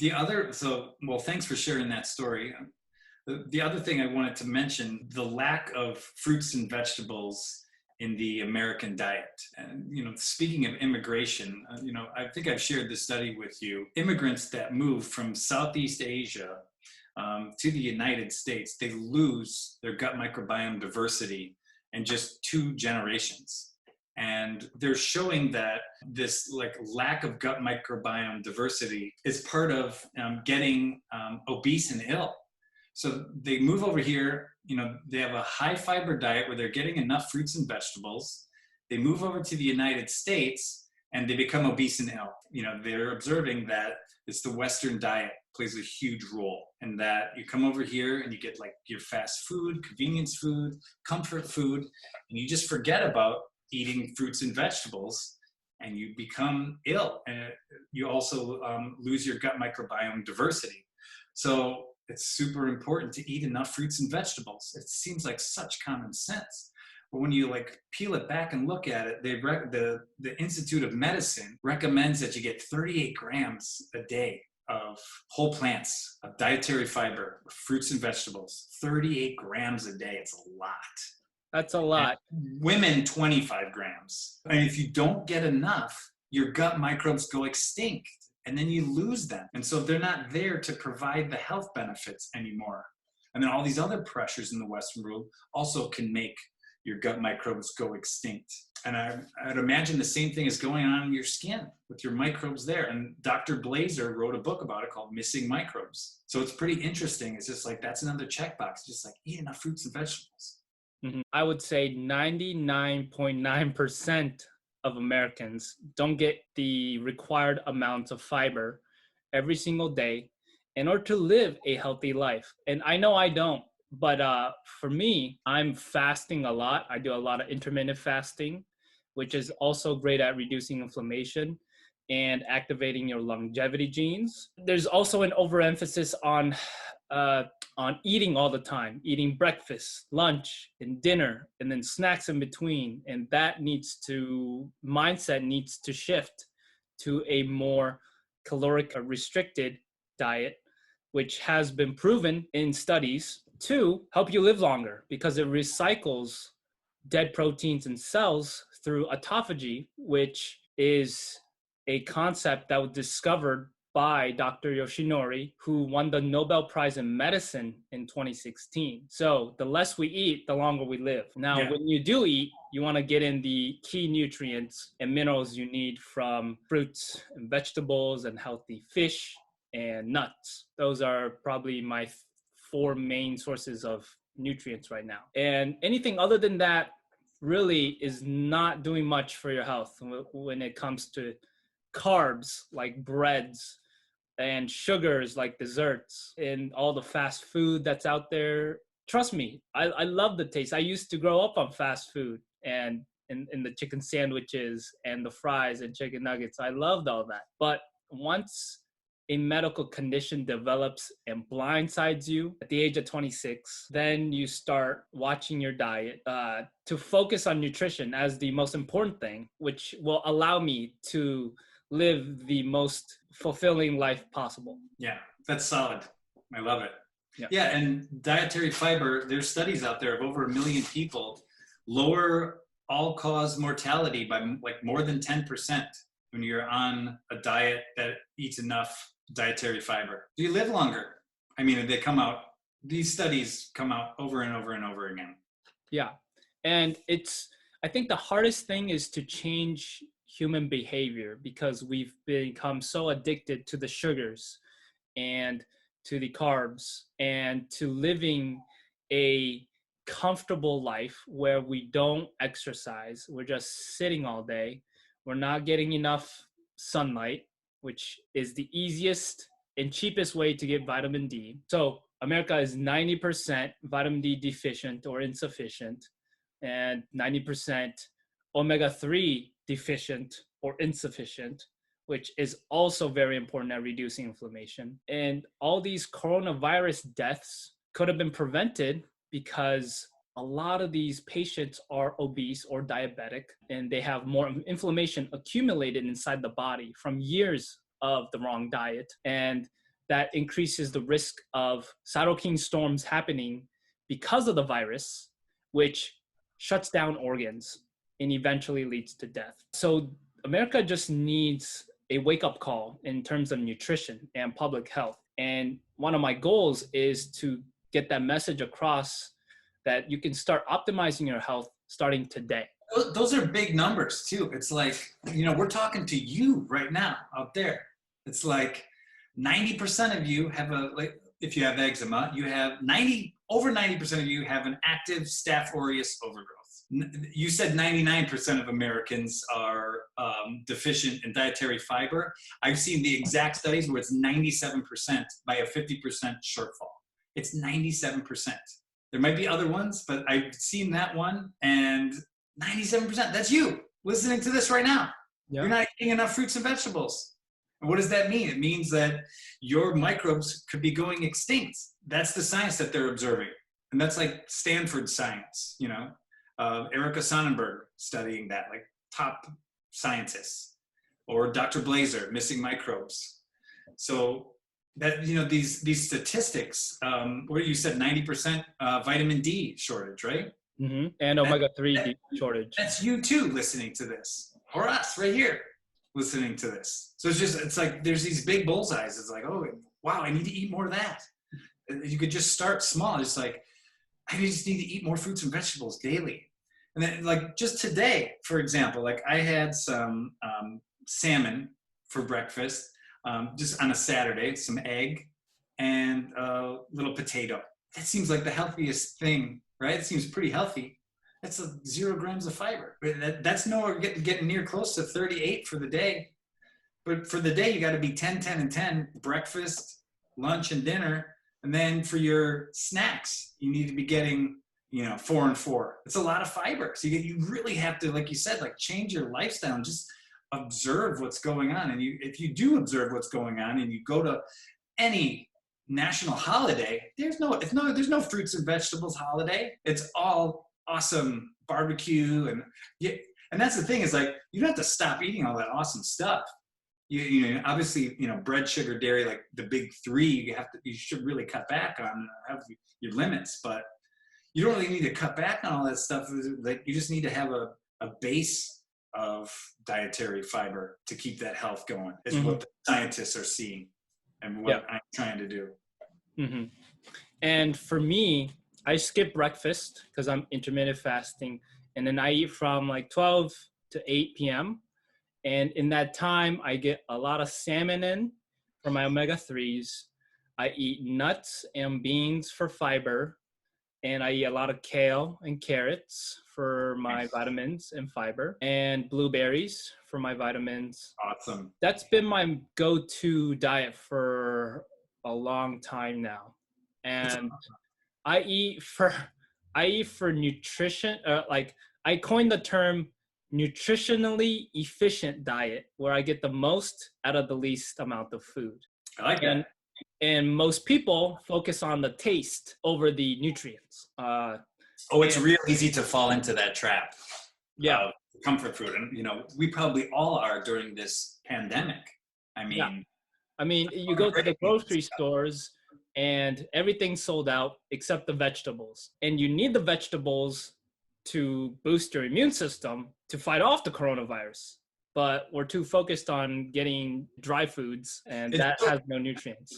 Well, thanks for sharing that story. The other thing I wanted to mention, the lack of fruits and vegetables in the American diet. And, speaking of immigration, I think I've shared this study with you. Immigrants that move from Southeast Asia to the United States, they lose their gut microbiome diversity in just 2 generations. And they're showing that this lack of gut microbiome diversity is part of getting obese and ill. So they move over here, they have a high fiber diet where they're getting enough fruits and vegetables. They move over to the United States and they become obese and ill. They're observing that it's the Western diet plays a huge role, and that you come over here and you get your fast food, convenience food, comfort food, and you just forget about eating fruits and vegetables, and you become ill. And you also lose your gut microbiome diversity. So it's super important to eat enough fruits and vegetables. It seems like such common sense. But when you peel it back and look at it, the Institute of Medicine recommends that you get 38 grams a day of whole plants, of dietary fiber, fruits and vegetables. 38 grams a day. It's a lot. That's a lot. And women, 25 grams. And if you don't get enough, your gut microbes go extinct, and then you lose them. And so they're not there to provide the health benefits anymore. And then all these other pressures in the Western world also can make your gut microbes go extinct. And I'd imagine the same thing is going on in your skin with your microbes there. And Dr. Blazer wrote a book about it called Missing Microbes. So it's pretty interesting. It's just that's another checkbox, just eat enough fruits and vegetables. Mm-hmm. I would say 99.9% of Americans don't get the required amounts of fiber every single day in order to live a healthy life. And I know I don't, but for me, I'm fasting a lot. I do a lot of intermittent fasting, which is also great at reducing inflammation and activating your longevity genes. There's also an overemphasis on eating all the time, eating breakfast, lunch, and dinner, and then snacks in between. And that mindset needs to shift to a more caloric restricted diet, which has been proven in studies to help you live longer because it recycles dead proteins in cells through autophagy, which is a concept that was discovered by Dr. Yoshinori, who won the Nobel Prize in Medicine in 2016. So the less we eat, the longer we live. Now, When you do eat, you want to get in the key nutrients and minerals you need from fruits and vegetables and healthy fish and nuts. Those are probably my 4 main sources of nutrients right now. And anything other than that really is not doing much for your health when it comes to carbs like breads and sugars like desserts and all the fast food that's out there. Trust me, I love the taste. I used to grow up on fast food and in the chicken sandwiches and the fries and chicken nuggets. I loved all that. But once a medical condition develops and blindsides you at the age of 26, then you start watching your diet to focus on nutrition as the most important thing, which will allow me to live the most fulfilling life possible. Yeah, that's solid. I love it. Yeah, and dietary fiber, there's studies out there of over 1 million people lower all-cause mortality by more than 10% when you're on a diet that eats enough dietary fiber. You live longer. I mean, these studies come out over and over and over again. Yeah, and I think the hardest thing is to change human behavior because we've become so addicted to the sugars and to the carbs and to living a comfortable life where we don't exercise. We're just sitting all day. We're not getting enough sunlight, which is the easiest and cheapest way to get vitamin D. So America is 90% vitamin D deficient or insufficient, and 90% omega-3 deficient or insufficient, which is also very important at reducing inflammation. And all these coronavirus deaths could have been prevented because a lot of these patients are obese or diabetic, and they have more inflammation accumulated inside the body from years of the wrong diet. And that increases the risk of cytokine storms happening because of the virus, which shuts down organs and eventually leads to death. So America just needs a wake-up call in terms of nutrition and public health. And one of my goals is to get that message across that you can start optimizing your health starting today. Those are big numbers too. It's like, we're talking to you right now out there. It's like 90% of you have if you have eczema, you have over 90% of you have an active Staph aureus overgrowth. You said 99% of Americans are deficient in dietary fiber. I've seen the exact studies where it's 97% by a 50% shortfall. It's 97%. There might be other ones, but I've seen that one, and 97%, that's you listening to this right now. Yep. You're not eating enough fruits and vegetables. And what does that mean? It means that your microbes could be going extinct. That's the science that they're observing. And that's like Stanford science, Erica Sonnenberg studying that, like top scientists, or Dr. Blazer, missing microbes. So that, these statistics, where you said 90% vitamin D shortage, right? Mm-hmm. And omega-3 shortage. That's you too listening to this, or us right here listening to this. So it's like there's these big bullseyes. It's like, oh, wow, I need to eat more of that. You could just start small. It's like, I just need to eat more fruits and vegetables daily. And then, like, just today, for example, like I had some salmon for breakfast, just on a Saturday, some egg and a little potato. That seems like the healthiest thing, right? It seems pretty healthy. That's 0 grams of fiber. That's nowhere getting near close to 38 for the day. But for the day, you got to be 10, 10, and 10, breakfast, lunch, and dinner. And then for your snacks, you need to be getting, 4 and 4. It's a lot of fiber. So you really have to, like you said, like change your lifestyle and just observe what's going on. And if you do observe what's going on and you go to any national holiday, there's no fruits and vegetables holiday. It's all awesome barbecue. And that's the thing, is like, you don't have to stop eating all that awesome stuff. Obviously, bread, sugar, dairy, like the big 3, you should really cut back on, have your limits, but you don't really need to cut back on all that stuff. Like, you just need to have a base of dietary fiber to keep that health going, is what the scientists are seeing and what I'm trying to do. Mm-hmm. And for me, I skip breakfast because I'm intermittent fasting, and then I eat from like 12 to 8 p.m. And in that time, I get a lot of salmon in for my omega-3s. I eat nuts and beans for fiber, and I eat a lot of kale and carrots for my vitamins and fiber, and blueberries for my vitamins. Awesome. That's been my go-to diet for a long time now. And I eat for nutrition, I coined the term nutritionally efficient diet, where I get the most out of the least amount of food. I like that. And most people focus on the taste over the nutrients. It's real easy to fall into that trap. Yeah. Comfort food. And, we probably all are during this pandemic. I mean, you go to the grocery stores and everything's sold out except the vegetables. And you need the vegetables to boost your immune system to fight off the coronavirus. But we're too focused on getting dry foods, and that has no nutrients.